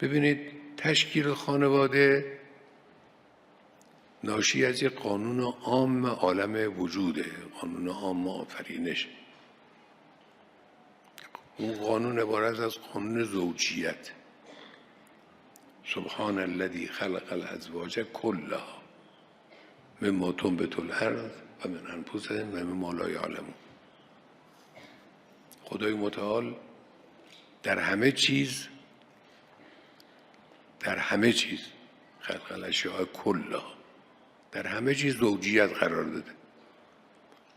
ببینید تشکیل خانواده ناشی از یک قانون عام عالم وجوده، قانون عام آفرینش. اون قانون عبارت از قانون زوجیت. سبحان الذی خلق الازواج کلها مما تنبت الارض و من انفسهم و مما لا یعلمون. خدای متعال در همه چیز خلق الاشیاء کلها، در همه چیز زوجیت قرار داده.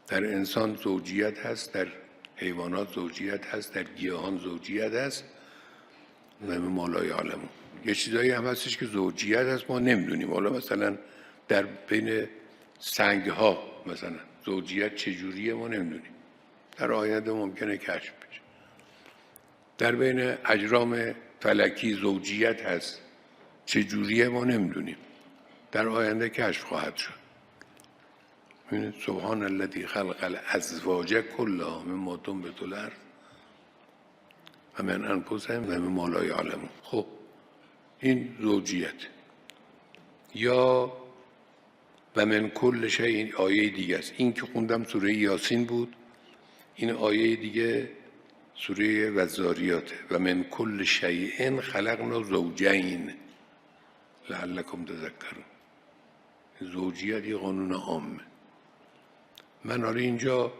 در انسان زوجیت هست، در حیوانات زوجیت هست، در گیاهان زوجیت هست و ما لا یعلمون. یه چیزایی هم هستش که زوجیت هست ما نمیدونیم. حالا مثلا در بین سنگ ها مثلا زوجیت چجوریه ما نمیدونیم، در آینده ممکنه کشف بشه. در بین اجرام فلکی زوجیت هست، چجوریه ما نمیدونیم، در آینده کشف خواهد شد. ببینید سبحان الذی خلق الازواج کلها مما تنبت الارض و من انفسهم و مما لا یعلمون. خب این زوجیت. یا و من کل شیء، این آیه دیگه است. این که خوندم سوره یاسین بود، این آیه دیگه سوره والذاریاته. و من کل شیء خلقنا زوجین لعلکم تذکرون. زوجیت یه قانون عامه. من حالا اینجا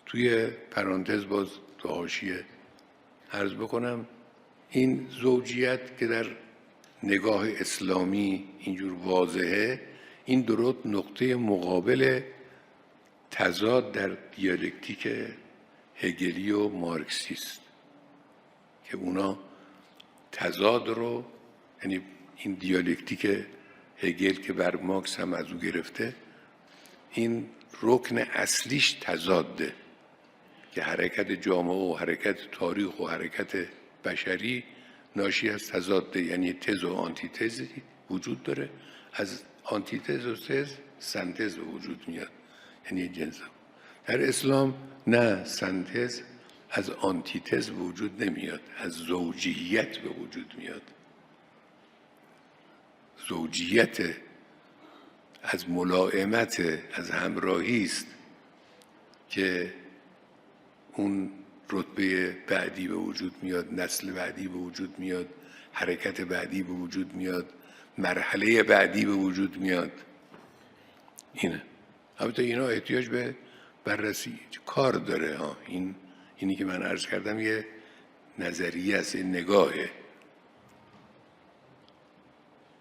توی پرانتز باز تو حاشیه عرض بکنم، این زوجیت که در نگاه اسلامی اینجور واضحه، این درست نقطه مقابل تضاد در دیالکتیک هگلی و مارکسیست که اونا تضاد رو، یعنی این دیالکتیک هگل که بر مارکس هم از او گرفته، این رکن اصلیش تضاده که حرکت جامعه و حرکت تاریخ و حرکت بشری ناشی از تضاده، یعنی تز و آنتیتز وجود داره. از آنتیتز و تز سنتز به وجود میاد، یعنی جنس. در اسلام نه، سنتز از آنتیتز به وجود نمیاد، از زوجیت به وجود میاد. زوجیت از ملائمت، از همراهی است که اون رتبه بعدی به وجود میاد، نسل بعدی به وجود میاد، حرکت بعدی به وجود میاد، مرحله بعدی به وجود میاد. اینه. البته اینا احتیاج به بررسی کار داره. اینی که من عرض کردم یه نظریه است، یه نگاهه.